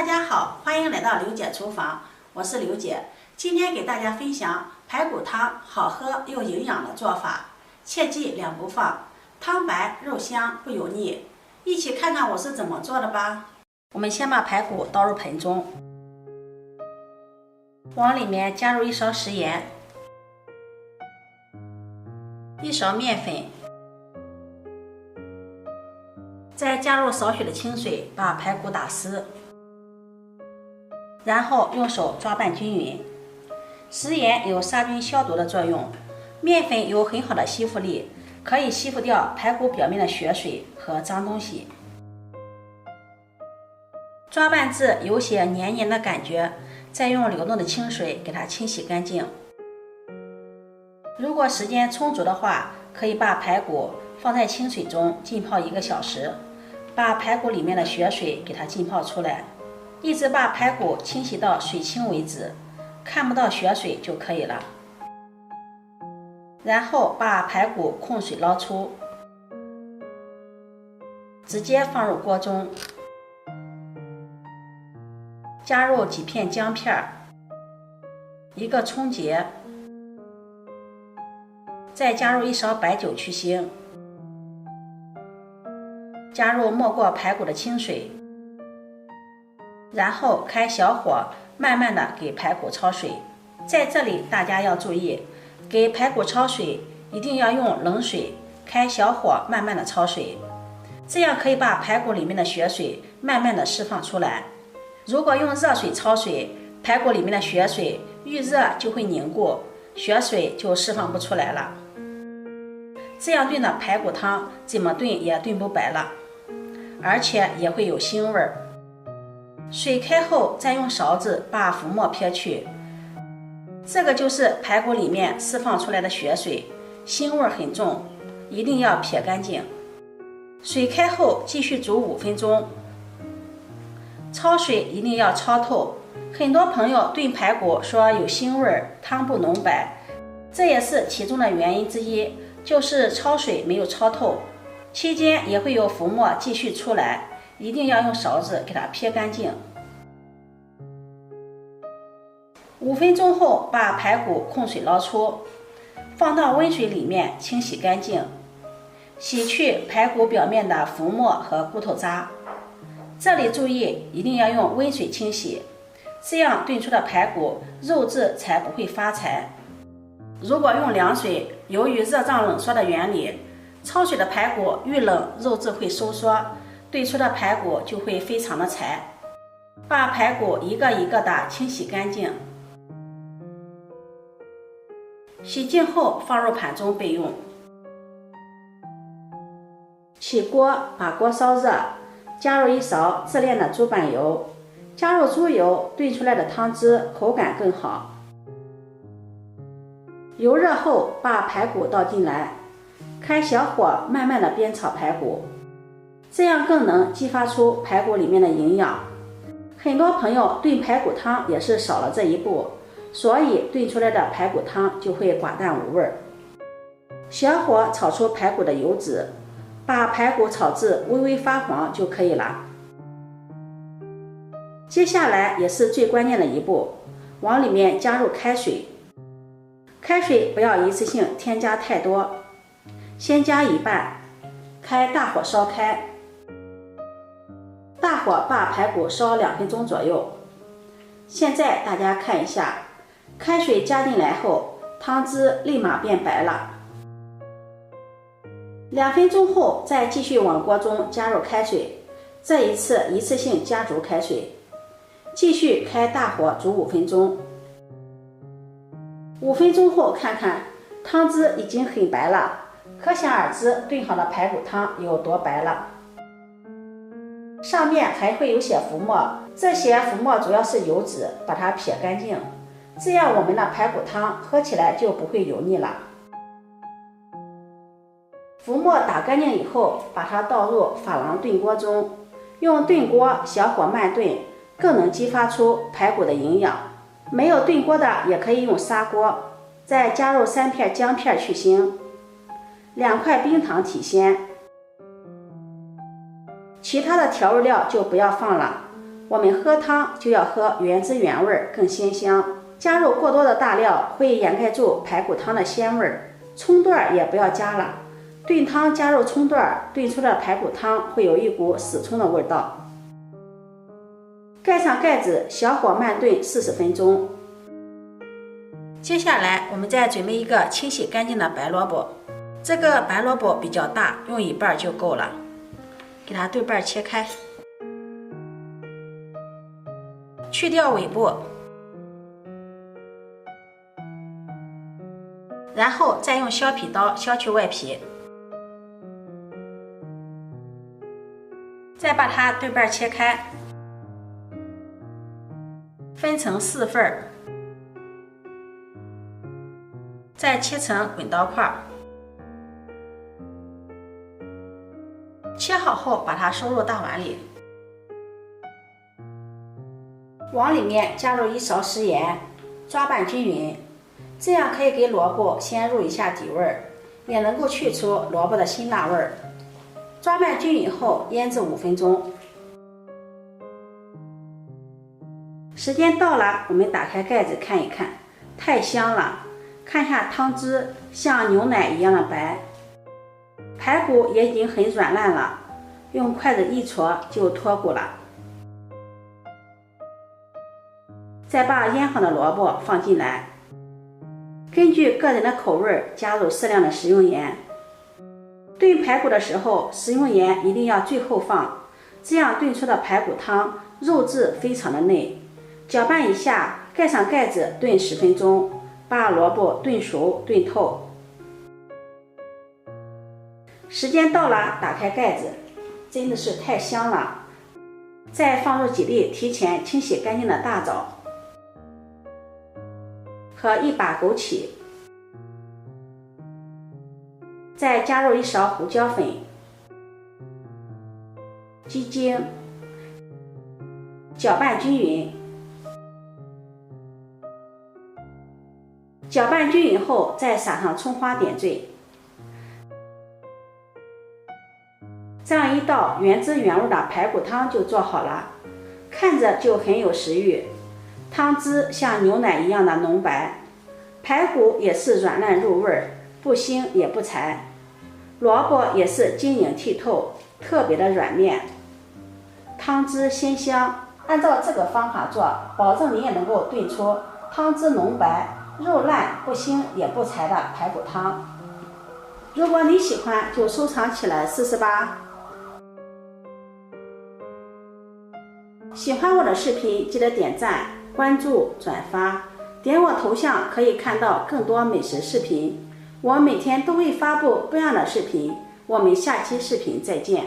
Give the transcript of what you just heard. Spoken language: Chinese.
大家好，欢迎来到刘姐厨房，我是刘姐。今天给大家分享排骨汤好喝又营养的做法，切记两不放，汤白肉香不油腻。一起看看我是怎么做的吧。我们先把排骨倒入盆中，往里面加入1勺食盐、1勺面粉，再加入少许的清水，把排骨打湿，然后用手抓拌均匀。食盐有杀菌消毒的作用，面粉有很好的吸附力，可以吸附掉排骨表面的血水和脏东西。抓拌至有些黏黏的感觉，再用流动的清水给它清洗干净。如果时间充足的话，可以把排骨放在清水中浸泡1个小时，把排骨里面的血水给它浸泡出来，一直把排骨清洗到水清为止，看不到血水就可以了。然后把排骨控水捞出，直接放入锅中，加入几片姜片，1个葱节，再加入1勺白酒去腥，加入没过排骨的清水，然后开小火慢慢的给排骨焯水。在这里大家要注意，给排骨焯水一定要用冷水，开小火慢慢的焯水，这样可以把排骨里面的血水慢慢的释放出来。如果用热水焯水，排骨里面的血水遇热就会凝固，血水就释放不出来了，这样炖的排骨汤怎么炖也炖不白了，而且也会有腥味儿。水开后再用勺子把浮沫撇去，这个就是排骨里面释放出来的血水，腥味很重，一定要撇干净。水开后继续煮5分钟，焯水一定要焯透。很多朋友炖排骨说有腥味，汤不浓白，这也是其中的原因之一，就是焯水没有焯透，期间也会有浮沫继续出来，一定要用勺子给它撇干净。5分钟后把排骨控水捞出，放到温水里面清洗干净，洗去排骨表面的浮沫和骨头渣。这里注意一定要用温水清洗，这样炖出的排骨肉质才不会发柴。如果用凉水，由于热胀冷缩的原理，焯水的排骨遇冷肉质会收缩，炖出的排骨就会非常的柴。把排骨一个一个的清洗干净，洗净后放入盘中备用。起锅，把锅烧热，加入1勺自炼的猪板油，加入猪油，炖出来的汤汁口感更好。油热后把排骨倒进来，开小火慢慢的煸炒排骨，这样更能激发出排骨里面的营养。很多朋友炖排骨汤也是少了这一步，所以炖出来的排骨汤就会寡淡无味。小火炒出排骨的油脂，把排骨炒至微微发黄就可以了。接下来也是最关键的一步，往里面加入开水。开水不要一次性添加太多，先加1半，开大火烧开，大火把排骨烧2分钟左右。现在大家看一下，开水加进来后，汤汁立马变白了。2分钟后再继续往锅中加入开水，这一次一次性加足开水，继续开大火煮5分钟。5分钟后看看汤汁已经很白了，可想而知炖好的排骨汤有多白了。上面还会有些浮沫，这些浮沫主要是油脂，把它撇干净，这样我们的排骨汤喝起来就不会油腻了。浮沫打干净以后，把它倒入珐琅炖锅中，用炖锅小火慢炖，更能激发出排骨的营养。没有炖锅的也可以用砂锅，再加入3片姜片去腥，2块冰糖提鲜，其他的调味料就不要放了，我们喝汤就要喝原汁原味，更鲜香。加入过多的大料会掩盖住排骨汤的鲜味，葱段也不要加了。炖汤加入葱段，炖出的排骨汤会有一股死葱的味道。盖上盖子，小火慢炖40分钟。接下来我们再准备一个清洗干净的白萝卜，这个白萝卜比较大，用1半就够了。给它对半切开，去掉尾部，然后再用削皮刀削去外皮，再把它对半切开，分成4份，再切成滚刀块。切好后，把它收入大碗里，往里面加入1勺食盐，抓拌均匀，这样可以给萝卜先入一下底味，也能够去除萝卜的辛辣味。抓拌均匀后，腌制5分钟。时间到了，我们打开盖子看一看，太香了！看下汤汁像牛奶一样的白。排骨也已经很软烂了，用筷子一戳就脱骨了。再把腌好的萝卜放进来，根据个人的口味加入适量的食用盐。炖排骨的时候，食用盐一定要最后放，这样炖出的排骨汤肉质非常的嫩。搅拌一下，盖上盖子炖10分钟，把萝卜炖熟炖透。时间到了，打开盖子，真的是太香了。再放入几粒提前清洗干净的大枣和1把枸杞，再加入1勺胡椒粉、鸡精，搅拌均匀。搅拌均匀后，再撒上葱花点缀。这样一道原汁原味的排骨汤就做好了，看着就很有食欲。汤汁像牛奶一样的浓白，排骨也是软烂入味，不腥也不柴，萝卜也是晶莹剔透，特别的软绵，汤汁鲜香。按照这个方法做，保证你也能够炖出汤汁浓白、肉烂不腥也不柴的排骨汤。如果你喜欢，就收藏起来试试吧。喜欢我的视频，记得点赞、关注、转发，点我头像可以看到更多美食视频。我每天都会发布不一样的视频，我们下期视频再见。